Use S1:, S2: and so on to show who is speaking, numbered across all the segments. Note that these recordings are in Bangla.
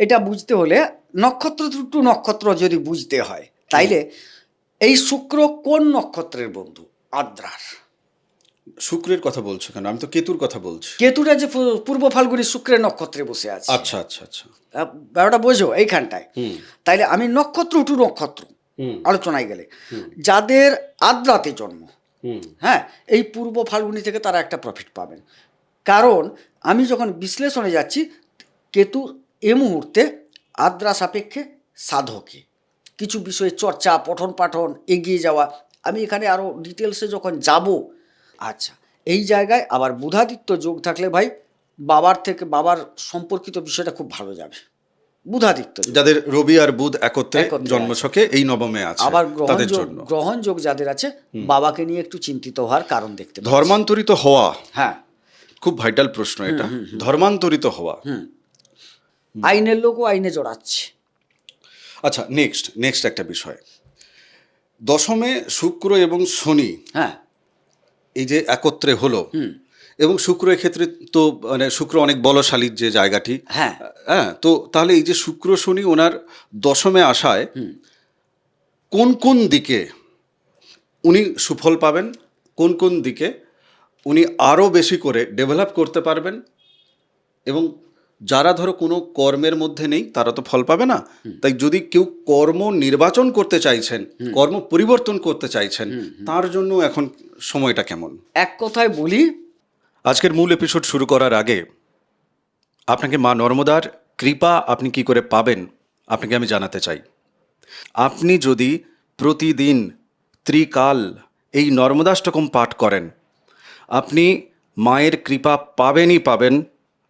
S1: এটা বুঝতে হলে নক্ষত্র টু নক্ষত্র যদি বুঝতে হয়, তাইলে এই শুক্র কোন নক্ষত্রের বন্ধু? আদ্রার।
S2: শুক্রের কথা বলছো কেন? আমি তো কেতুর কথা বলছি।
S1: কেতুটা যে পূর্ব ফাল্গুনি শুক্রের নক্ষত্রে বসে আছে।
S2: আচ্ছা আচ্ছা আচ্ছা।
S1: ব্যাপারটা বোঝো এইখানটায়।
S2: হুম
S1: তাইলে আমি নক্ষত্র টু নক্ষত্র
S2: হুম
S1: আলোচনায় গেলে,
S2: হুম
S1: যাদের আদ্রাতে জন্ম,
S2: হুম
S1: হ্যাঁ, এই পূর্ব ফাল্গুনি থেকে তারা একটা প্রফিট পাবেন। কারণ আমি যখন বিশ্লেষণে যাচ্ছি, কেতু এ মুহূর্তে আদ্রা সাপেক্ষে সাধকে কিছু বিষয়ে চর্চা, পঠন পাঠন, এগিয়ে যাওয়া, আমি এখানে আরও ডিটেলসে যখন যাব। আচ্ছা, এই জায়গায় আবার বুধাদিত্য যোগ থাকলে ভাই বাবার সম্পর্কিত বিষয়টা খুব ভালো যাবে। বুধাদিত্য যোগ।
S2: যাদের রবি আর বুধ একত্রে
S1: একত্রে
S2: জন্মছকে এই নবমে আছে,
S1: আবার
S2: তাদের জন্য
S1: গ্রহণ যোগ যাদের আছে, বাবাকে নিয়ে একটু চিন্তিত হওয়ার কারণ দেখতে পাচ্ছি।
S2: ধর্মান্তরিত হওয়া,
S1: হ্যাঁ,
S2: খুব ভাইটাল প্রশ্ন এটা। ধর্মান্তরিত হওয়া।
S1: আইনের লোকও আইনে জড়াচ্ছে।
S2: আচ্ছা, নেক্সট একটা বিষয়, দশমে শুক্র এবং শনি
S1: হ্যাঁ,
S2: এই যে একত্রে হলো, এবং শুক্র ক্ষেত্রে তো মানে শুক্র অনেক বলশালীর যে জায়গাটি,
S1: হ্যাঁ,
S2: হ্যাঁ, তো তাহলে এই যে শুক্র শনি ওনার দশমে আসায় কোন কোন দিকে উনি সুফল পাবেন, কোন কোন দিকে উনি আরও বেশি করে ডেভেলপ করতে পারবেন, এবং যারা ধরো কোনো কর্মের মধ্যে নেই তারা তো ফল পাবে না। তাই যদি কেউ কর্ম নির্বাচন করতে চাইছেন, কর্ম পরিবর্তন করতে চাইছেন, তার জন্য এখন সময়টা কেমন?
S1: এক কথায় বলি,
S2: আজকের মূল এপিসোড শুরু করার আগে আপনাকে মা নর্মদার কৃপা আপনি কি করে পাবেন আপনাকে আমি জানাতে চাই। আপনি যদি প্রতিদিন ত্রিকাল এই নর্মদাষ্টকম পাঠ করেন, আপনি মায়ের কৃপা পাবেনই পাবেন।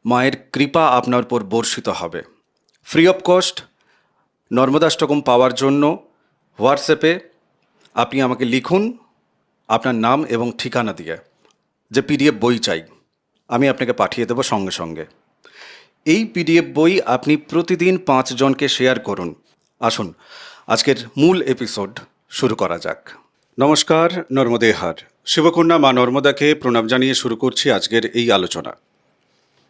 S2: মায়ের কৃপা আপনার উপর বর্ষিত হবে। ফ্রি অফ কস্ট নর্মদাষ্টকম পাওয়ার জন্য হোয়াটসঅ্যাপে আপনি আমাকে লিখুন আপনার নাম এবং ঠিকানা দিয়ে, যে পিডিএফ বই চাই, আমি আপনাকে পাঠিয়ে দেবো সঙ্গে সঙ্গে। এই পিডিএফ বই আপনি প্রতিদিন 5 জনকে শেয়ার করুন। আসুন আজকের মূল এপিসোড শুরু করা যাক। নমস্কার, নর্মদেহার শিবকন্যা মা নর্মদাকে প্রণাম জানিয়ে শুরু করছি আজকের এই আলোচনা।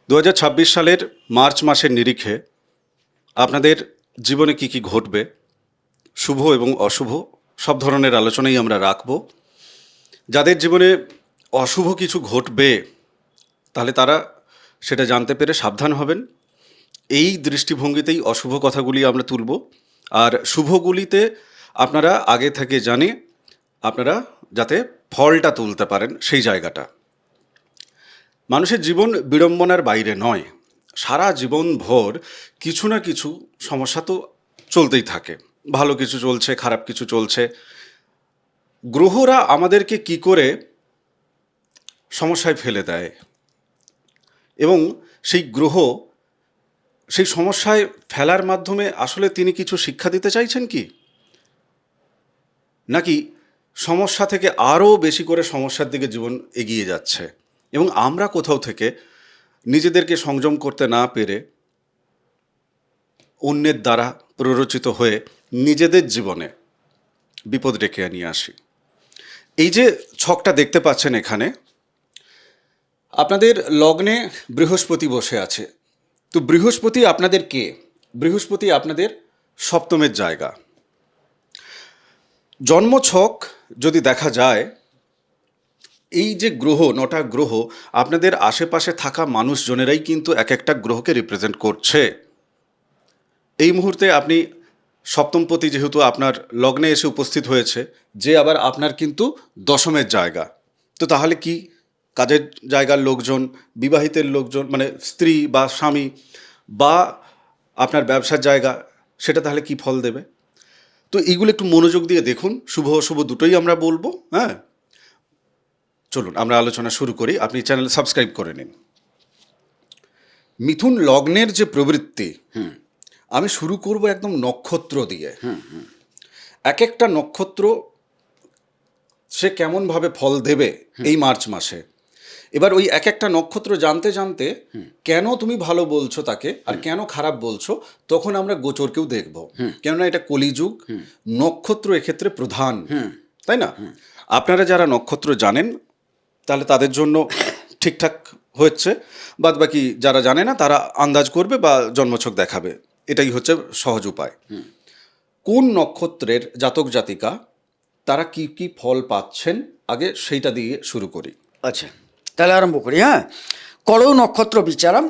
S2: 2026 সালের মার্চ মাসের নিরিখে আপনাদের জীবনে কি কি ঘটবে, শুভ এবং অশুভ সব ধরনের আলোচনাই আমরা রাখব। যাদের জীবনে অশুভ কিছু ঘটবে তাহলে তারা সেটা জানতে পেরে সাবধান হবেন। এই দৃষ্টিভঙ্গিতেই অশুভ কথাগুলি আমরা তুলব, আর শুভগুলিতে আপনারা আগে থেকে জানে আপনারা যাতে ফলটা তুলতে পারেন সেই জায়গাটা। মানুষের জীবন বিড়ম্বনার বাইরে নয়। সারা জীবন ভর কিছু না কিছু সমস্যা তো চলতেই থাকে। ভালো কিছু চলছে, খারাপ কিছু চলছে। গ্রহরা আমাদেরকে কি করে সমস্যায় ফেলে দেয়, এবং সেই গ্রহ সেই সমস্যায় ফেলার মাধ্যমে আসলে তিনি কিছু শিক্ষা দিতে চাইছেন কি, নাকি সমস্যা থেকে আরও বেশি করে সমস্যার দিকে জীবন এগিয়ে যাচ্ছে, এবং আমরা কোথাও থেকে নিজেদেরকে সংযম করতে না পেরে অন্যের দ্বারা প্ররোচিত হয়ে নিজেদের জীবনে বিপদ ডেকে নিয়ে আসি। এই যে ছকটা দেখতে পাচ্ছেন এখানে, আপনাদের লগ্নে বৃহস্পতি বসে আছে। তো বৃহস্পতি আপনাদের কে? বৃহস্পতি আপনাদের সপ্তমের জায়গা। জন্মছক যদি দেখা যায়, এই যে গ্রহ, 9টা গ্রহ আপনাদের আশেপাশে থাকা মানুষজনেরাই কিন্তু এক একটা গ্রহকে রিপ্রেজেন্ট করছে। এই মুহূর্তে আপনি সপ্তমপতি যেহেতু আপনার লগ্নে এসে উপস্থিত হয়েছে, যে আবার আপনার কিন্তু দশমের জায়গা। তো তাহলে কি কাজের জায়গার লোকজন, বিবাহিতের লোকজন মানে স্ত্রী বা স্বামী, বা আপনার ব্যবসার জায়গা, সেটা তাহলে কি ফল দেবে? তো এইগুলো একটু মনোযোগ দিয়ে দেখুন। শুভ অশুভ দুটোই আমরা বলবো। হ্যাঁ, চলুন আমরা আলোচনা শুরু করি। আপনি চ্যানেল সাবস্ক্রাইব করে নিন। মিথুন লগ্নের যে প্রবৃত্তি, আমি শুরু করব একদম নক্ষত্র দিয়ে। এক একটা নক্ষত্র সে কেমনভাবে ফল দেবে এই মার্চ মাসে। এবার ওই এক একটা নক্ষত্র জানতে জানতে কেন তুমি ভালো বলছো তাকে আর কেন খারাপ বলছো, তখন আমরা গোচরকেও দেখব। কেননা এটা কলিযুগ, নক্ষত্র এক্ষেত্রে প্রধান, তাই না? আপনারা যারা নক্ষত্র জানেন তাহলে তাদের জন্য ঠিকঠাক হচ্ছে, বাদ বাকি যারা জানে না তারা আন্দাজ করবে বা জন্মছক দেখাবে। এটাই হচ্ছে সহজ উপায়। কোন নক্ষত্রের জাতক জাতিকা তারা কি কি ফল পাচ্ছেন আগে সেইটা দিয়ে শুরু করি।
S1: আচ্ছা, তাহলে আরম্ভ করি। হ্যাঁ, করৌ নক্ষত্র বিচারাম।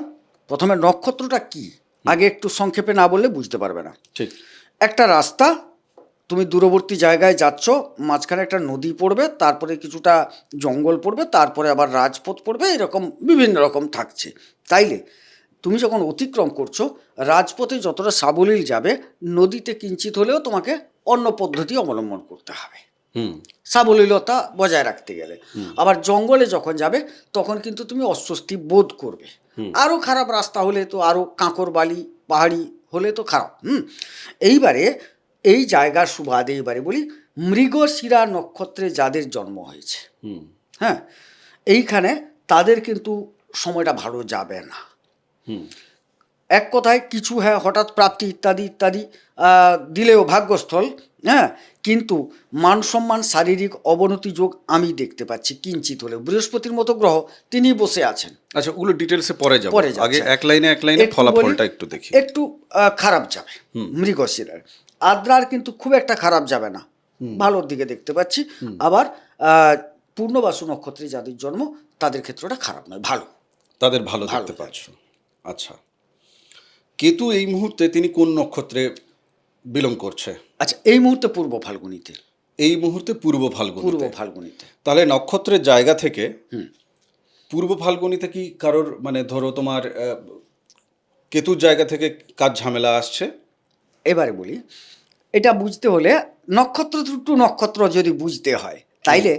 S1: প্রথমে নক্ষত্রটা কি আগে একটু সংক্ষেপে না বললে বুঝতে পারবে না।
S2: ঠিক।
S1: একটা রাস্তা, তুমি দূরবর্তী জায়গায় যাচ্ছ, মাঝখানে একটা নদী পড়বে, তারপরে কিছুটা জঙ্গল পড়বে, তারপরে আবার রাজপথ পড়বে, এরকম বিভিন্ন রকম থাকছে। তাইলে তুমি যখন অতিক্রম করছো, রাজপথে যতটা সাবলীল যাবে, নদীতে কিঞ্চিত হলেও তোমাকে অন্য পদ্ধতি অবলম্বন করতে হবে
S2: হুম।
S1: সাবলীলতা বজায় রাখতে গেলে। আবার জঙ্গলে যখন যাবে তখন কিন্তু তুমি অস্বস্তি বোধ করবে। আরও খারাপ রাস্তা হলে তো আরও কাঁকর বালি পাহাড়ি হলে তো খারাপ। এইবারে এই জায়গার সুবাদে এইবারে বলি, মৃগশিরা নক্ষত্রে যাদের জন্ম হয়েছে, হ্যাঁ, এইখানে তাদের কিন্তু সময়টা ভালো যাবে না। এক কথায় কিছু, হ্যাঁ, হঠাৎ প্রাপ্তি ইত্যাদি ইত্যাদি দিলেও ভাগ্যস্থল, হ্যাঁ, কিন্তু মান সম্মান শারীরিক অবনতি যোগ আমি দেখতে পাচ্ছি কিঞ্চিত হলেও। বৃহস্পতির মতো গ্রহ তিনি বসে আছেন।
S2: আচ্ছা, ওগুলো ডিটেলসে পরে যাব,
S1: পরে যাচ্ছে।
S2: আগে এক লাইনে
S1: একটু
S2: ফলাফলটা
S1: বলি,
S2: একটু দেখি।
S1: একটু খারাপ যাবে মৃগশিরার। আদ্রার কিন্তু খুব একটা খারাপ যাবে না, ভালোর দিকে দেখতে পাচ্ছি। আবার পূর্ণবাসু নক্ষত্রে যাদের জন্ম তাদের ক্ষেত্রটা খারাপ নয়, ভালো,
S2: তাদের ভালো দেখতে পাচ্ছ। আচ্ছা, কেতু এই মুহূর্তে তিনি কোন নক্ষত্রে বিলং করছে?
S1: আচ্ছা, এই মুহূর্তে পূর্ব ফাল্গুনিতে।
S2: এই মুহূর্তে পূর্ব
S1: পূর্ব
S2: ফাল্গুনিতে।
S1: ফাল্গুনিতে।
S2: তাহলে নক্ষত্রের জায়গা থেকে পূর্ব ফাল্গুনিতে কি কারোর মানে ধরো তোমার কেতুর জায়গা থেকে কাজ ঝামেলা আসছে?
S1: এবারে বলি, এটা বুঝতে হলে নক্ষত্র টু নক্ষত্র যদি বুঝতে হয়, তাইলে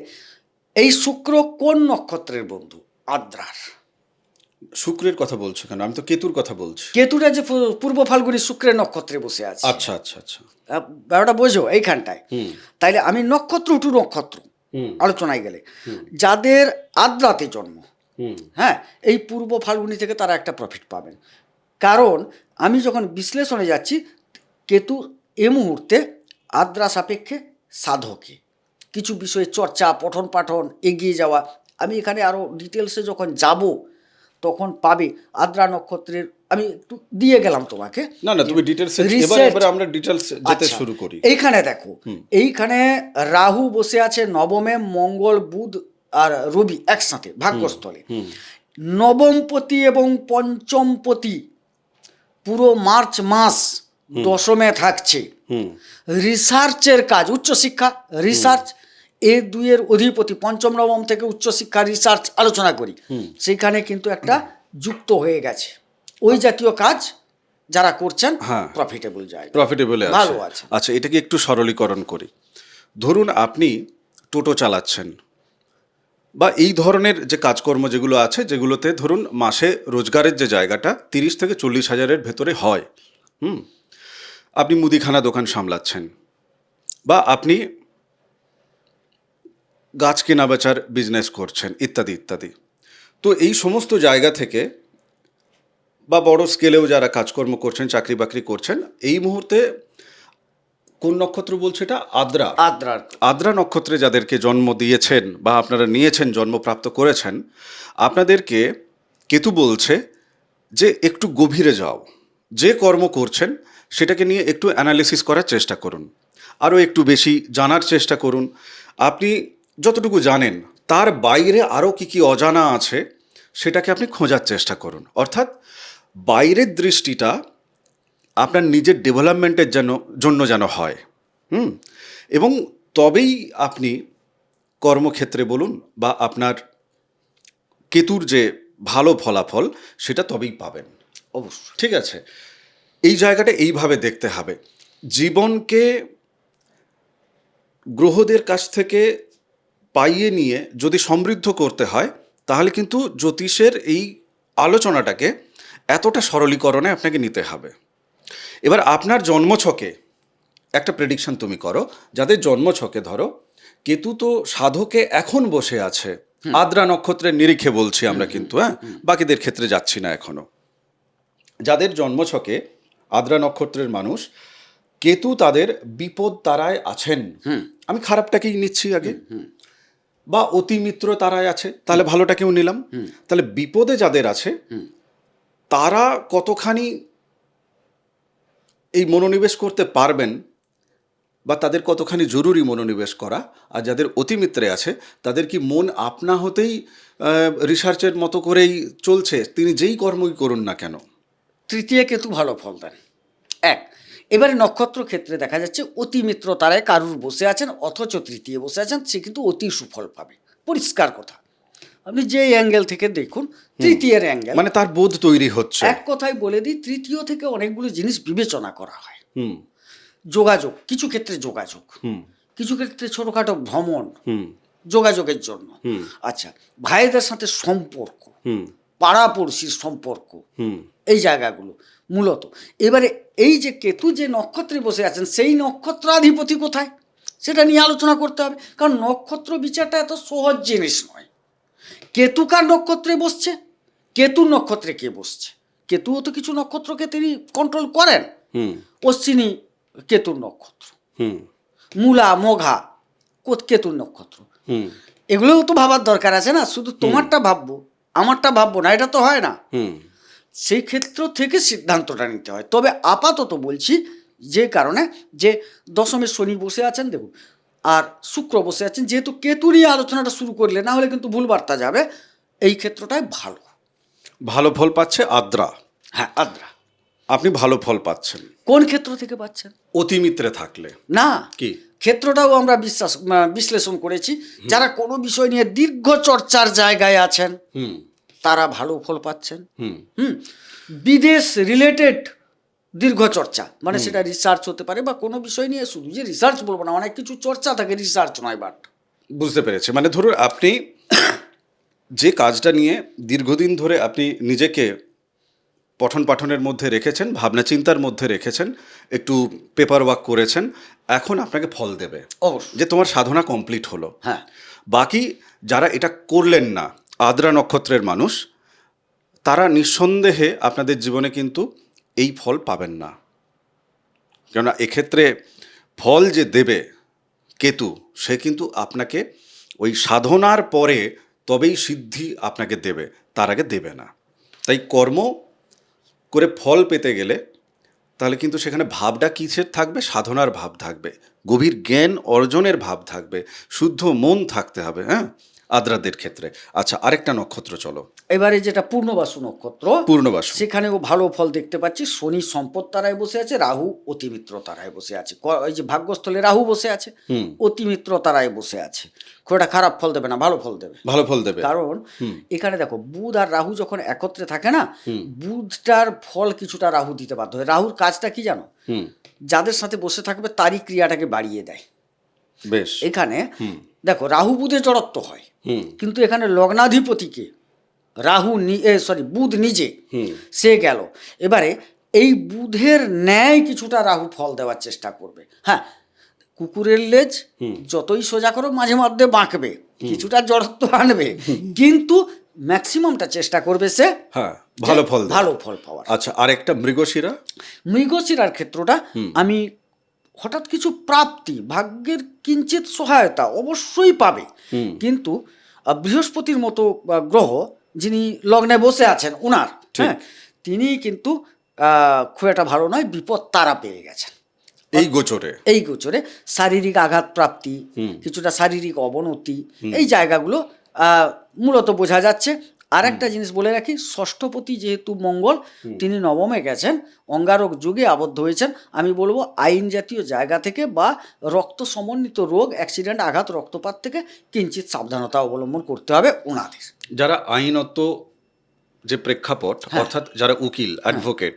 S1: এই শুক্র কোন নক্ষত্রের বন্ধু? আদ্রার।
S2: শুক্রের কথা বলছো কেন? আমি তো কেতুর কথা বলছি।
S1: কেতুটা যে পূর্ব ফাল্গুনি শুক্রের নক্ষত্রে বসে আছে।
S2: আচ্ছা আচ্ছা আচ্ছা,
S1: ব্যাপারটা বোঝো এইখানটায়। তাইলে আমি নক্ষত্র টু নক্ষত্র আলোচনায় গেলে যাদের আদ্রাতে জন্ম, হ্যাঁ, এই পূর্ব ফাল্গুনি থেকে তারা একটা প্রফিট পাবেন। কারণ আমি যখন বিশ্লেষণে যাচ্ছি, কেতু এ মুহূর্তে আদ্রা সাপেক্ষে সাধকে কিছু বিষয়ে চর্চা, পঠন পাঠন, এগিয়ে যাওয়া, আমি এখানে আরও ডিটেলসে যখন যাব তখন পাবে। আদ্রা নক্ষত্রের আমি একটু দিয়ে গেলাম তোমাকে।
S2: না না, তুমি ডিটেলস, এবারে আমরা ডিটেলস যেতে শুরু করি।
S1: এইখানে দেখো, এইখানে রাহু বসে আছে নবমে, মঙ্গল বুধ আর রবি একসাথে ভাগ্যস্থলে। নবমপতি এবং পঞ্চমপতি পুরো মার্চ মাস দশমে থাকছে। রিসার্চের কাজ, উচ্চশিক্ষা, রিসার্চ, এ দুইয়ের অধিপতি পঞ্চম নবম থেকে উচ্চশিক্ষা রিসার্চ আলোচনা করি, সেখানে কিন্তু একটা যুক্ত হয়ে গেছে। ওই জাতীয় কাজ যারা করছেন প্রফিটেবল জায়গা,
S2: প্রফিটেবল
S1: ভালো আছে।
S2: আচ্ছা, এটাকে একটু সরলীকরণ করি। ধরুন আপনি টোটো চালাচ্ছেন বা এই ধরনের যে কাজকর্ম যেগুলো আছে, যেগুলোতে ধরুন মাসে রোজগারের যে জায়গাটা 30 থেকে 40 হাজারের ভেতরে হয়, আপনি মুদিখানা দোকান সামলাচ্ছেন বা আপনি গাছ কেনা বেচার বিজনেস করছেন ইত্যাদি ইত্যাদি। তো এই সমস্ত জায়গা থেকে বা বড় স্কেলেও যারা কাজকর্ম করছেন, চাকরি বাকরি করছেন, এই মুহূর্তে কোন নক্ষত্র বলছে এটা? আদ্রা। আদ্রা নক্ষত্রে যাদেরকে জন্ম দিয়েছেন বা আপনারা নিয়েছেন, জন্মপ্রাপ্ত করেছেন, আপনাদেরকে কেতু বলছে যে একটু গভীরে যাও, যে কর্ম করছেন সেটাকে নিয়ে একটু অ্যানালিসিস করার চেষ্টা করুন, আরও একটু বেশি জানার চেষ্টা করুন। আপনি যতটুকু জানেন তার বাইরে আরও কী কী অজানা আছে সেটাকে আপনি খোঁজার চেষ্টা করুন। অর্থাৎ বাইরের দৃষ্টিটা আপনার নিজের ডেভেলপমেন্টের জন্য যেন হয়, এবং তবেই আপনি কর্মক্ষেত্রে বলুন বা আপনার কেতুর যে ভালো ফলাফল সেটা তবেই পাবেন।
S1: অবশ্যই,
S2: ঠিক আছে। এই জায়গাটা এইভাবে দেখতে হবে। জীবনকে গ্রহদের কাছ থেকে পাইয়ে নিয়ে যদি সমৃদ্ধ করতে হয়, তাহলে কিন্তু জ্যোতিষের এই আলোচনাটাকে এতটা সরলীকরণে আপনাকে নিতে হবে। এবার আপনার জন্মছকে একটা প্রেডিকশন তুমি করো, যাদের জন্মছকে ধরো কেতু তো সাধকে এখন বসে আছে, আদ্রা নক্ষত্রের নিরিখে বলছি আমরা কিন্তু, বাকিদের ক্ষেত্রে যাচ্ছি না এখনো। যাদের জন্মছকে আদ্রা নক্ষত্রের মানুষ, কেতু তাদের বিপদ তারায় আছেন, আমি খারাপটাকেই নিচ্ছি আগে, বা অতি মিত্র তারায় আছে, তাহলে ভালোটাকেও নিলাম। তাহলে বিপদে যাদের আছে তারা কতখানি এই মনোনিবেশ করতে পারবেন, বা তাদের কতখানি জরুরি মনোনিবেশ করা? আর যাদের অতিমিত্রে আছে তাদের কি মন আপনা হতেই রিসার্চের মতো করেই চলছে, তিনি যেই কর্মই করুন না কেন?
S1: তৃতীয় কেতু ভালো ফল দেন। এক, এবারে নক্ষত্র ক্ষেত্রে দেখা যাচ্ছে অতি মিত্র তারায় কারুর বসে আছেন, অথচ তৃতীয় বসে আছেন, সে কিন্তু অতি সুফল পাবে, পরিষ্কার কথা। আপনি যে অ্যাঙ্গেল থেকে দেখুন, তৃতীয়ের অ্যাঙ্গেল,
S2: মানে তার বোধ তৈরি হচ্ছে।
S1: এক কথায় বলে দিই, তৃতীয় থেকে অনেকগুলো জিনিস বিবেচনা করা হয়।
S2: হুম
S1: যোগাযোগ, কিছু ক্ষেত্রে যোগাযোগ,
S2: হুম
S1: কিছু ক্ষেত্রে ছোটোখাটো ভ্রমণ,
S2: হুম
S1: যোগাযোগের জন্য।
S2: হুম
S1: আচ্ছা, ভাইদের সাথে সম্পর্ক,
S2: হুম
S1: পাড়াপড়শির সম্পর্ক,
S2: হুম
S1: এই জায়গাগুলো মূলত। এবারে এই যে কেতু যে নক্ষত্রে বসে আছেন, সেই নক্ষত্রাধিপতি কোথায় সেটা নিয়ে আলোচনা করতে হবে, কারণ নক্ষত্র বিচারটা এত সহজ জিনিস নয়। কেতু কার নক্ষত্রে বসছে, কেতুর নক্ষত্রে কে বসছে, কেতুও তো কিছু নক্ষত্রকে তিনি কন্ট্রোল করেন।
S2: হুম
S1: অশ্বিনী কেতুর নক্ষত্র,
S2: হুম
S1: মূলা মঘা কেতুর নক্ষত্র।
S2: হুম
S1: এগুলোও তো ভাবার দরকার আছে না, শুধু তোমারটা ভাববো আমারটা ভাববো না, এটা তো হয় না।
S2: হুম
S1: সেই ক্ষেত্র থেকে সিদ্ধান্তটা নিতে হয়। তবে আপাতত বলছি, যে কারণে যে দশমে শনি বসে আছেন দেখুন, আর শুক্র বসে আছেন, যেহেতু কেতু নিয়ে আলোচনাটা শুরু করলে না হলে কিন্তু ভুল বার্তা যাবে, এই ক্ষেত্রটাই ভালো।
S2: ভালো ফল পাচ্ছে আদ্রা।
S1: হ্যাঁ, আদ্রা।
S2: আপনি ভালো ফল পাচ্ছেন
S1: কোন ক্ষেত্র থেকে পাচ্ছেন?
S2: অতিমিত্রে থাকলে।
S1: না,
S2: কি?
S1: ক্ষেত্রটাও আমরা বিশ্লেষণ করেছি, যারা কোনো বিষয় নিয়ে দীর্ঘ চর্চার জায়গায় আছেন
S2: হুম
S1: তারা ভালো ফল পাচ্ছেন।
S2: হুম
S1: বিদেশ রিলেটেড দীর্ঘ চর্চা, মানে সেটা রিসার্চ হতে পারে, বা কোনো বিষয় নিয়ে শুধু যে রিসার্চ বলবো না, অনেক কিছু চর্চা থাকে, রিসার্চ নয়। বাট
S2: বুঝতে পেরেছি। মানে ধরুন আপনি যে কাজটা নিয়ে দীর্ঘদিন ধরে আপনি নিজেকে পঠন পাঠনের মধ্যে রেখেছেন, ভাবনা চিন্তার মধ্যে রেখেছেন, একটু পেপার ওয়ার্ক করেছেন, এখন আপনাকে ফল দেবে,
S1: অবশ্যই।
S2: যে তোমার সাধনা কমপ্লিট হলো।
S1: হ্যাঁ,
S2: বাকি যারা এটা করলেন না, আদ্রা নক্ষত্রের মানুষ, তারা নিঃসন্দেহে আপনাদের জীবনে কিন্তু এই ফল পাবেন না। কেননা এক্ষেত্রে ফল যে দেবে কেতু, সে কিন্তু আপনাকে ওই সাধনার পরে তবেই সিদ্ধি আপনাকে দেবে, তার আগে দেবে না। তাই কর্ম করে ফল পেতে গেলে তাহলে কিন্তু সেখানে ভাবটা কিসের থাকবে? সাধনার ভাব থাকবে, গভীর জ্ঞান অর্জনের ভাব থাকবে, শুদ্ধ মন থাকতে হবে। হ্যাঁ, আদ্রাদের ক্ষেত্রে। আচ্ছা, আরেকটা নক্ষত্র চলো,
S1: এবারে যেটা পূর্ণবাসু নক্ষত্র,
S2: পূর্ণবাসু।
S1: সেখানেও ভালো ফল দেখতে পাচ্ছি। শনি সম্পদ তারায় বসে আছে, রাহু অতিমিত্র তারায় বসে আছে। এই যে ভাগ্যস্থলে রাহু বসে আছে, অতিমিত্র তারায় বসে আছে, খুব একটা খারাপ ফল দেবে না, ভালো ফল দেবে,
S2: ভালো ফল দেবে।
S1: কারণ এখানে দেখো, বুধ আর রাহু যখন একত্রে থাকে না, বুধটার ফল কিছুটা রাহু দিতে বাধ্য হয়। রাহুর কাজটা কি জানো? যাদের সাথে বসে থাকবে তারই ক্রিয়াটাকে বাড়িয়ে দেয়।
S2: বেশ।
S1: এখানে দেখো, রাহু বুধে জড়ত্ব হয়, কিন্তু এখানে লগ্নাধিপতিকে রাহু বুধ নিজে সে গেল। এবারে এই বুধের ন্যায় কিছুটা রাহু ফল দেওয়ার চেষ্টা করবে। হ্যাঁ, কুকুরের লেজ যতই সোজা করো মাঝে মধ্যে বাঁকবে, কিছুটা জড়ত্ব আনবে, কিন্তু ম্যাক্সিমামটা চেষ্টা করবে সে
S2: হ্যাঁ, ভালো ফল দেবে,
S1: ভালো ফল পাওয়ার।
S2: আচ্ছা, আরেকটা মৃগশিরা।
S1: মৃগশিরার ক্ষেত্রটা আমি হঠাৎ কিছু প্রাপ্তি, ভাগ্যের কিঞ্চিত সহায়তা অবশ্যই পাবে, কিন্তু বৃহস্পতির মতো গ্রহ যিনি লগ্নে বসে আছেন উনার, হ্যাঁ, তিনি কিন্তু খুব একটা ভালো নয়, বিপদ তারা পেয়ে গেছেন এই গোচরে। শারীরিক আঘাত প্রাপ্তি, কিছুটা শারীরিক অবনতি, এই জায়গাগুলো মূলত বোঝা যাচ্ছে। আর একটা জিনিস বলে রাখি, ষষ্ঠপতি যেহেতু মঙ্গল, তিনি নবমে গেছেন, অঙ্গারক যুগে আবদ্ধ হয়েছেন। আমি বলবো আইন জাতীয় জায়গা থেকে বা রক্ত সমন্বিত রোগ, অ্যাক্সিডেন্ট, আঘাত, রক্তপাত থেকে কিঞ্চিত সাবধানতা অবলম্বন করতে হবে ওনাদের।
S2: যারা আইনত যে প্রেক্ষাপট, অর্থাৎ যারা উকিল, অ্যাডভোকেট,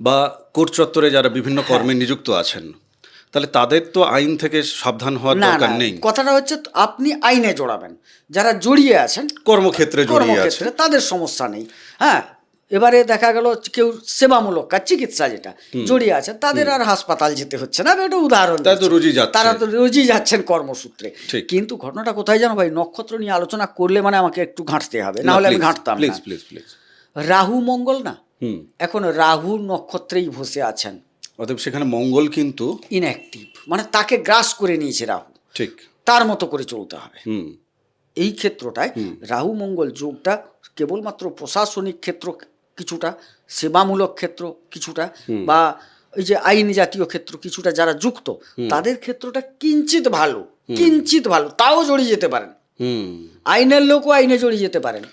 S2: বা কোর্ট চত্বরে যারা বিভিন্ন কর্মে নিযুক্ত আছেন, তাহলে তাদের তো আইন থেকে সাবধান হওয়ার দরকার নেই।
S1: কথাটা হচ্ছে, আপনি আইনে জড়াবেন, যারা জড়িয়ে আছেন
S2: কর্মক্ষেত্রে জড়িয়ে আছে
S1: তাদের সমস্যা নেই। হ্যাঁ, এবারে দেখা গেল কেউ সেবামূলক কাজ, চিকিৎসা যেটা জড়িয়ে আছে, তাদের আর হাসপাতাল যেতে হচ্ছে না। একটা উদাহরণ, তারা তো রোজই যাচ্ছেন কর্মসূত্রে। কিন্তু ঘটনাটা কোথায় জানো ভাই, নক্ষত্র নিয়ে আলোচনা করলে মানে আমাকে একটু ঘাঁটতে হবে, না হলে আমি ঘাঁটতাম না। রাহু মঙ্গল না, এখন রাহু নক্ষত্রেই বসে আছেন,
S2: অতএব সেখানে মঙ্গল কিন্তু
S1: ইনঅ্যাক্টিভ, মানে তাকে গ্রাস করে নিয়েছে রাহু,
S2: ঠিক
S1: তার মতো করে চলতে হবে। এই ক্ষেত্রটায় রাহু মঙ্গল যোগটা কেবলমাত্র প্রশাসনিক ক্ষেত্র কিছুটা, সেবামূলক ক্ষেত্র কিছুটা, বা ওই যে আইনি জাতীয় ক্ষেত্র কিছুটা যারা যুক্ত, তাদের ক্ষেত্রটা কিঞ্চিত ভালো, তাও জড়িয়ে যেতে পারেন।
S2: হুম।
S1: আইনের লোকও আইনে জড়িয়ে যেতে পারেন।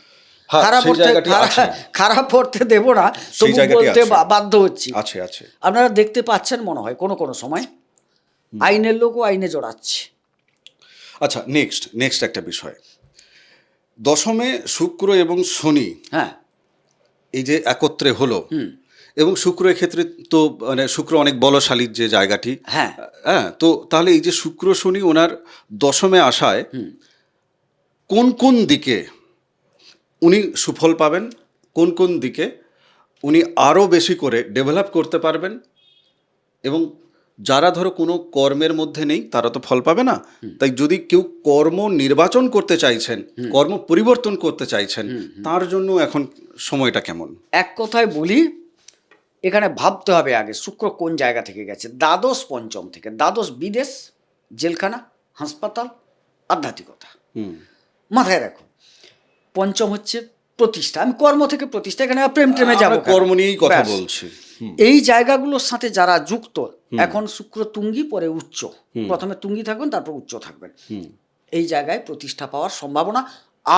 S2: হ্যাঁ,
S1: খারাপ
S2: সেই
S1: অর্থে
S2: জায়গাটি আছে।
S1: খারাপ অর্থে দেব না,
S2: সেই
S1: তবু
S2: জায়গাটি
S1: বলতে
S2: আছে।
S1: বাধ্য হচ্ছি।
S2: আছে।
S1: আপনারা দেখতে পাচ্ছেন মনে হয় কোনো সময় আইনের লোকও আইনে জড়াচ্ছে।
S2: আচ্ছা, নেক্সট একটা বিষয়, দশমে শুক্র এবং শনি
S1: হ্যাঁ,
S2: এই যে একত্রে হলো, এবং শুক্র ক্ষেত্রে তো মানে শুক্র অনেক বলশালীর যে জায়গাটি,
S1: হ্যাঁ,
S2: হ্যাঁ, তো তাহলে এই যে শুক্র শনি ওনার দশমে আসায় কোন দিকে উনি সুফল পাবেন, কোন দিকে উনি আরও বেশি করে ডেভেলপ করতে পারবেন, এবং যারা ধরো কোনো কর্মের মধ্যে নেই তারা তো ফল পাবে না। তাই যদি কেউ কর্ম নির্বাচন করতে চাইছেন, কর্ম পরিবর্তন করতে চাইছেন, তার জন্য এখন সময়টা কেমন?
S1: এক কথায় বলি, এখানে ভাবতে হবে আগে শুক্র কোন জায়গা থেকে গেছে। দ্বাদশ পঞ্চম থেকে। দ্বাদশ বিদেশ, জেলখানা, হাসপাতাল, আধ্যাত্মিকতা। মাথায় রাখো, পঞ্চম হচ্ছে প্রতিষ্ঠা। আমি কর্ম থেকে প্রতিষ্ঠা, এখানে প্রেম টেমে যাবো
S2: আমরা কর্ম নিয়েই কথা বলছি।
S1: এই জায়গাগুলোর সাথে যারা যুক্ত, এখন শুক্র তুঙ্গি পরে উচ্চ, প্রথমে তুঙ্গি থাকবেন তারপর উচ্চ থাকবেন, এই জায়গায় প্রতিষ্ঠা পাওয়ার সম্ভাবনা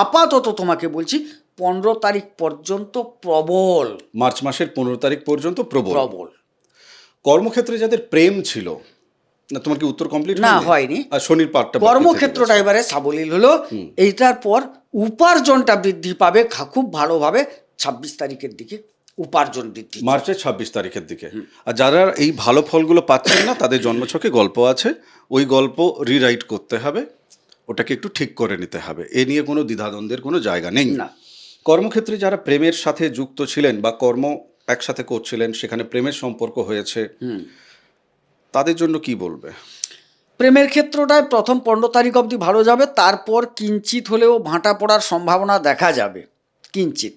S1: আপাতত তোমাকে বলছি 15 তারিখ পর্যন্ত প্রবল।
S2: মার্চ মাসের 15 তারিখ পর্যন্ত প্রবল। কর্মক্ষেত্রে যাদের প্রেম ছিল না, তোমার কি উত্তর কমপ্লিট
S1: না হয়নি?
S2: আর শনির পাঠটা
S1: কর্মক্ষেত্রটা এবারে সাবলীল হলো। এইটার পর উপার্জনটা বৃদ্ধি পাবে খুব ভালোভাবে 26 তারিখের দিকে উপার্জন বৃদ্ধি,
S2: মার্চের 26 তারিখের দিকে। আর যারা এই ভালো ফলগুলো পাচ্ছেন না, তাদের জন্মছকে গল্প আছে, ওই গল্প রিরাইট করতে হবে, ওটাকে একটু ঠিক করে নিতে হবে। এ নিয়ে কোনো দ্বিধাদ্বন্দ্বের কোনো জায়গা নেই
S1: না।
S2: কর্মক্ষেত্রে যারা প্রেমের সাথে যুক্ত ছিলেন বা কর্ম একসাথে করছিলেন, সেখানে প্রেমের সম্পর্ক হয়েছে, তাদের জন্য কি বলবে?
S1: প্রেমের ক্ষেত্রটায় প্রথম 15 তারিখ অবধি ভালো যাবে, তারপর কিঞ্চিত হলেও ভাঁটা পড়ার সম্ভাবনা দেখা যাবে, কিঞ্চিত।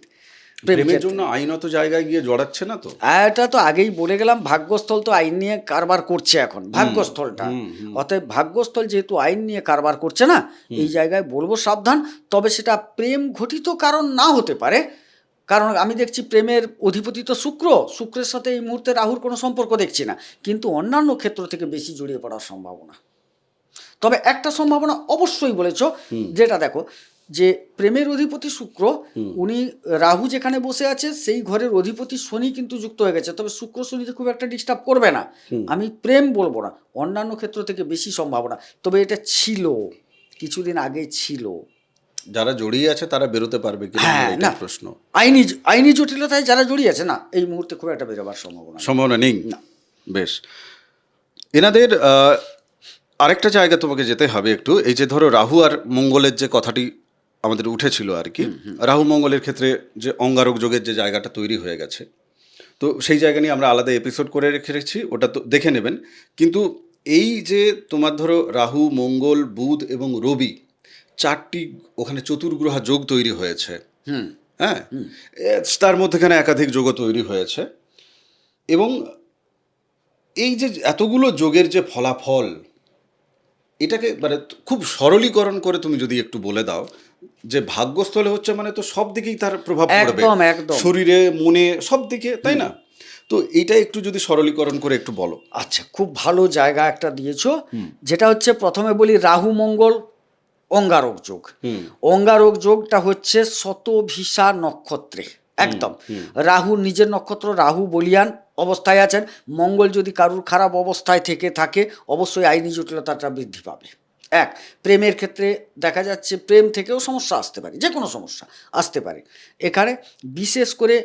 S2: প্রেমের জন্য আইনত জায়গায় গিয়ে জড়াচ্ছে না তো?
S1: এটা তো আগেই বলে গেলাম, ভাগ্যস্থল তো আইন নিয়ে কারবার করছে এখন, ভাগ্যস্থলটা। অতএব ভাগ্যস্থল যেহেতু আইন নিয়ে কারবার করছে না, এই জায়গায় বলবো সাবধান। তবে সেটা প্রেম ঘটিত কারণ না হতে পারে, কারণ আমি দেখছি প্রেমের অধিপতি তো শুক্রের সাথে এই মুহূর্তে রাহুর কোনো সম্পর্ক দেখছি না, কিন্তু অন্যান্য ক্ষেত্র থেকে বেশি জড়িয়ে পড়ার সম্ভাবনা। তবে একটা সম্ভাবনা অবশ্যই বলেছ, যেটা দেখো, যে প্রেমের অধিপতি শুক্র, উনি রাহু যেখানে বসে আছে সেই ঘরের অধিপতি শনি কিন্তু যুক্ত হয়ে গেছে। তবে শুক্র শনিতে খুব একটা ডিস্টার্ব করবে না, আমি প্রেম বলবো না, অন্যান্য ক্ষেত্র থেকে বেশি সম্ভাবনা। তবে এটা ছিল কিছুদিন আগে ছিল।
S2: যারা জড়িয়ে আছে তারা বেরোতে পারবে কি না প্রশ্ন।
S1: আইনি জটিলতায় যারা জড়িয়ে আছে না, এই মুহূর্তে খুব একটা বেরোবার সম্ভাবনা
S2: নেই
S1: না।
S2: বেশ, এনাদের আরেকটা জায়গা তোমাকে যেতে হবে একটু। এই যে ধরো রাহু আর মঙ্গলের যে কথাটি আমাদের উঠেছিল আর কি, রাহু মঙ্গলের ক্ষেত্রে যে অঙ্গারক যোগের যে জায়গাটা তৈরি হয়ে গেছে, তো সেই জায়গা নিয়ে আমরা আলাদা এপিসোড করে রেখেছি, ওটা তো দেখে নেবেন। কিন্তু এই যে তোমার ধরো রাহু, মঙ্গল, বুধ এবং রবি, চারটি ওখানে চতুর্গ্রহ যোগ তৈরি হয়েছে। হ্যাঁ, তার মধ্যেখানে একাধিক যোগ তৈরি হয়েছে, এবং এই যে এতগুলো যোগের যে ফলাফল, এটাকে মানে খুব সরলীকরণ করে তুমি যদি একটু বলে দাও, যে ভাগ্যস্থলে হচ্ছে মানে তো সব দিকেই তার প্রভাব পড়বে, শরীরে, মনে, সব দিকে, তাই না? তো এইটা একটু যদি সরলীকরণ করে একটু বলো।
S1: আচ্ছা, খুব ভালো জায়গা একটা দিয়েছো। যেটা হচ্ছে, প্রথমে বলি রাহু মঙ্গল অঙ্গারক যোগ। অঙ্গারক যোগটা হচ্ছে শতভিসা নক্ষত্রে, একদম রাহু নিজের নক্ষত্র, রাহু বলিয়ান অবস্থায় আছেন। মঙ্গল যদি কারুর খারাপ অবস্থায় থেকে থাকে, অবশ্যই আইনি জটিলতাটা বৃদ্ধি পাবে। প্রেমের ক্ষেত্রে দেখা যাচ্ছে প্রেম থেকেও সমস্যা আসতে পারে, যে কোনো সমস্যা আসতে পারে এখানে। বিশেষ করে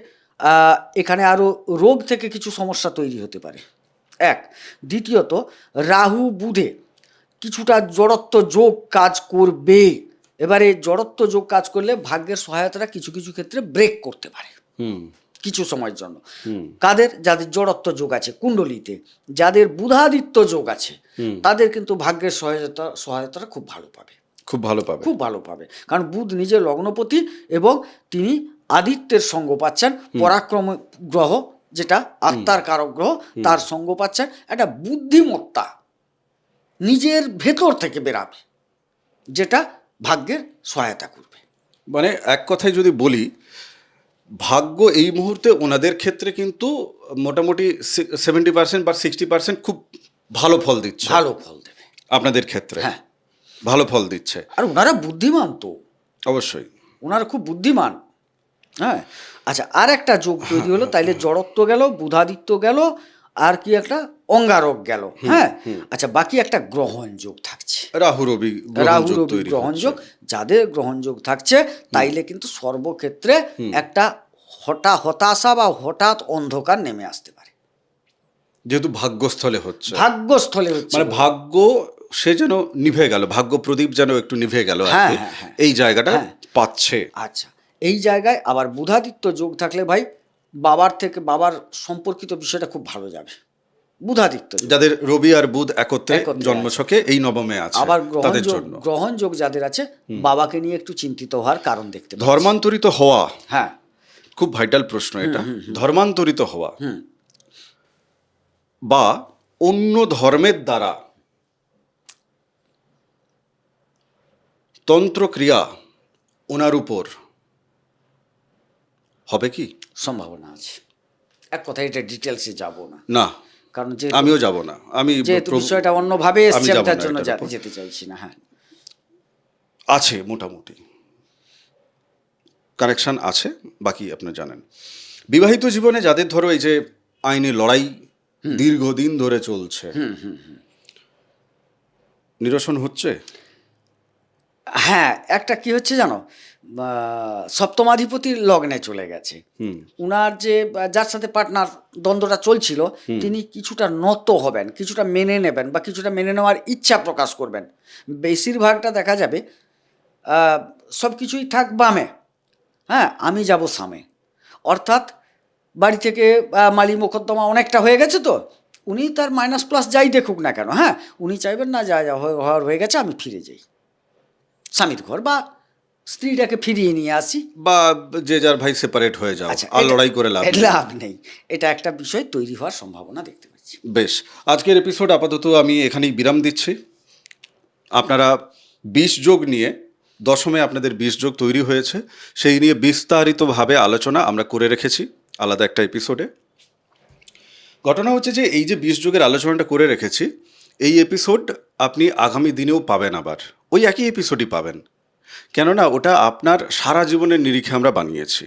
S1: এখানে আরও রোগ থেকে কিছু সমস্যা তৈরি হতে পারে। দ্বিতীয়ত, রাহু বুধে কিছুটা জড়ত্ব যোগ কাজ করবে। এবারে জড়ত্ব যোগ কাজ করলে ভাগ্যের সহায়তাটা কিছু কিছু ক্ষেত্রে ব্রেক করতে পারে কিছু সময়ের জন্য। যাদের জড়ত্ব যোগ আছে কুণ্ডলিতে, যাদের বুধাদিত্য যোগ আছে, তাদের কিন্তু ভাগ্যের সহায়তাটা খুব ভালো পাবে। কারণ বুধ নিজের লগ্নপতি এবং তিনি আদিত্যের সঙ্গ পাচ্ছেন, পরাক্রম গ্রহ যেটা আত্মার কারক গ্রহ, তার সঙ্গ পাচ্ছেন। একটা বুদ্ধিমত্তা নিজের ভেতর থেকে বেরাবে, যেটা ভাগ্যের সহায়তা করবে।
S2: মানে এক কথায় যদি বলি, ভাগ্য এই মুহূর্তে ওনাদের ক্ষেত্রে কিন্তু মোটামুটি 70% বা 60% খুব ভালো ফল দিচ্ছে
S1: ভালো ফল দেবে।
S2: আপনাদের ক্ষেত্রে
S1: হ্যাঁ,
S2: ভালো ফল দিচ্ছে
S1: আর ওনারা বুদ্ধিমান তো,
S2: অবশ্যই।
S1: ওনারা খুব বুদ্ধিমান। হ্যাঁ, আচ্ছা, আর একটা যোগ তৈরি হলো, তাইলে জড়ত্ব গেল, বুধাদিত্য গেল, আর কি একটা অঙ্গারক গেল। হ্যাঁ, আচ্ছা, বাকি একটা গ্রহণ যোগ থাকছে,
S2: রাহু রবি
S1: রাহু
S2: যোগ
S1: রবি
S2: তৈরি
S1: গ্রহণ
S2: হচ্ছে।
S1: যোগ। যাদের গ্রহণ যোগ থাকছে তাইলে কিন্তু সর্বক্ষেত্রে একটা হতাশা বা হঠাৎ অন্ধকার নেমে আসতে পারে,
S2: যেহেতু ভাগ্যস্থলে হচ্ছে,
S1: ভাগ্যস্থলে হচ্ছে।
S2: মানে ভাগ্য সে যেন নিভে গেল, ভাগ্য প্রদীপ যেন একটু নিভে গেল আর
S1: হ্যাঁ,
S2: কি,
S1: হ্যাঁ, হ্যাঁ।
S2: এই জায়গাটা
S1: হ্যাঁ।
S2: পাচ্ছে।
S1: আচ্ছা, এই জায়গায় আবার বুধাদিত্য যোগ থাকলে ভাই বাবার সম্পর্কিত বিষয়টা খুব ভালো যাবে। বুধাদিত্য যোগ।
S2: যাদের রবি আর বুধ একত্রে
S1: একত্রে
S2: জন্মছকে এই নবমে আছে
S1: আবার
S2: তাদের জন্য
S1: গ্রহণ যোগ যাদের আছে, বাবাকে নিয়ে একটু চিন্তিত হওয়ার কারণ দেখতে পাচ্ছি।
S2: ধর্মান্তরিত হওয়া,
S1: হ্যাঁ,
S2: খুব ভাইটাল প্রশ্ন এটা। ধর্মান্তরিত হওয়া বা অন্য ধর্মের দ্বারা তন্ত্রক্রিয়া ওনার উপর হবে কি?
S1: সম্ভাবনা আছে। এক কথায় এটা ডিটেলসে যাব না,
S2: না,
S1: কারণ
S2: আমিও যাব না। আমি
S1: যেহেতু বিষয়টা অন্যভাবে
S2: আমি
S1: এসছে,
S2: যাব
S1: আমি তার
S2: না
S1: জন্য
S2: এটার উপর।
S1: যেতে চাইছি না। হ্যাঁ,
S2: আছে মোটামুটি কানেকশন আছে, বাকি আপনি জানেন। বিবাহিত জীবনে যাদের ধরো এই যে আইনি লড়াই দীর্ঘদিন ধরে চলছে, নিরসন হচ্ছে।
S1: হ্যাঁ, একটা কি হচ্ছে জানো, সপ্তমাধিপতির লগ্নে চলে গেছে। উনার যে যার সাথে পার্টনার দ্বন্দ্বটা চলছিল, তিনি কিছুটা নত হবেন, কিছুটা মেনে নেবেন, বা কিছুটা মেনে নেওয়ার ইচ্ছা প্রকাশ করবেন। বেশিরভাগটা দেখা যাবে সব কিছুই থাক বামে, হ্যাঁ, আমি যাব সামে। অর্থাৎ বাড়ি থেকে মালি মোকদ্দমা অনেকটা হয়ে গেছে, তো উনি তার মাইনাস প্লাস যাই দেখুক না কেন, হ্যাঁ, উনি চাইবেন না যা যা হওয়ার হয়ে গেছে আমি ফিরে যাই স্বামীর ঘর, বা স্ত্রীটাকে ফিরিয়ে নিয়ে আসি,
S2: বা যে যার ভাই সেপারেট হয়ে যাও,
S1: আচ্ছা,
S2: আর লড়াই করে লাভ নেই।
S1: লাভ নেই। এটা একটা বিষয় তৈরি হওয়ার সম্ভাবনা দেখতে পাচ্ছি।
S2: বেশ, আজকের এপিসোড আপাতত আমি এখানেই বিরাম দিচ্ছি। আপনারা 20 যোগ নিয়ে, দশমে আপনাদের 20 যোগ তৈরি হয়েছে, সেই নিয়ে বিস্তারিতভাবে আলোচনা আমরা করে রেখেছি আলাদা একটা এপিসোডে। ঘটনা হচ্ছে যে এই যে 20 যোগের আলোচনাটা করে রেখেছি, এই এপিসোড আপনি আগামী দিনেও পাবেন, আবার ওই একই এপিসোডই পাবেন, কেননা ওটা আপনার সারা জীবনের নিরিখে আমরা বানিয়েছি।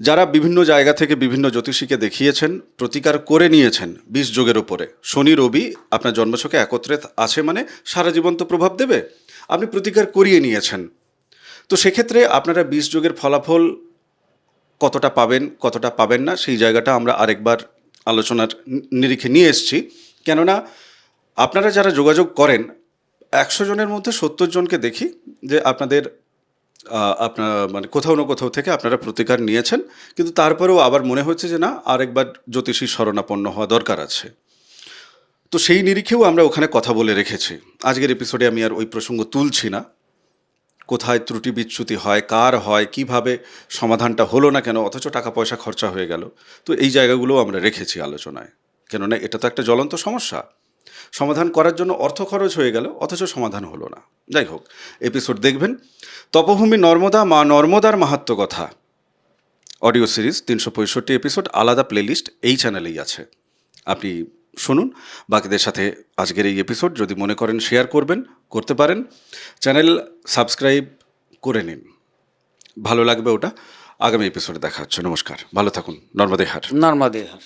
S2: যারা বিভিন্ন জায়গা থেকে বিভিন্ন জ্যোতিষীকে দেখিয়েছেন, প্রতিকার করে নিয়েছেন 20 যোগের ওপরে, শনি রবি আপনার জন্মছকে একত্রে আছে মানে সারা জীবন তো প্রভাব দেবে, আপনি প্রতিকার করিয়ে নিয়েছেন। তো সেক্ষেত্রে আপনারা 20 যোগের ফলাফল কতটা পাবেন কতটা পাবেন না, সেই জায়গাটা আমরা আরেকবার আলোচনার নিরিখে নিয়ে এসেছি। কেননা আপনারা যারা যোগাযোগ করেন, 100 জনের মধ্যে 70 জনকে দেখি যে আপনাদের আপনার মানে কোথাও না কোথাও থেকে আপনারা প্রতিকার নিয়েছেন, কিন্তু তারপরেও আবার মনে হচ্ছে যে না, আরেকবার জ্যোতিষী শরণাপন্ন হওয়া দরকার আছে। তো সেই নিরিখেও আমরা ওখানে কথা বলে রেখেছি। আজকের এপিসোডে আমি আর ওই প্রসঙ্গ তুলছি না, কোথায় ত্রুটি বিচ্যুতি হয়, কার হয়, কিভাবে সমাধানটা হলো না কেন, অথচ টাকা পয়সা খরচা হয়ে গেল। তো এই জায়গাগুলোও আমরা রেখেছি আলোচনায়, কেননা এটা তো একটা জ্বলন্ত সমস্যা। সমাধান করার জন্য অর্থ খরচ হয়ে গেল, অথচ সমাধান হলো না। যাই হোক, এপিসোড দেখবেন। তপভূমি নর্মদা, মা নর্মদার মাহাত্ম্য কথা অডিও সিরিজ 365 এপিসোড, আলাদা প্লেলিস্ট এই চ্যানেলেই আছে, আপনি শুনুন। বাকিদের সাথে আজকের এই এপিসোড যদি মনে করেন শেয়ার করবেন, করতে পারেন। চ্যানেল সাবস্ক্রাইব করে নিন, ভালো লাগবে ওটা। আগামী এপিসোডে দেখা হচ্ছে। নমস্কার, ভালো থাকুন। নর্মদে হার।
S1: নর্মদে হার।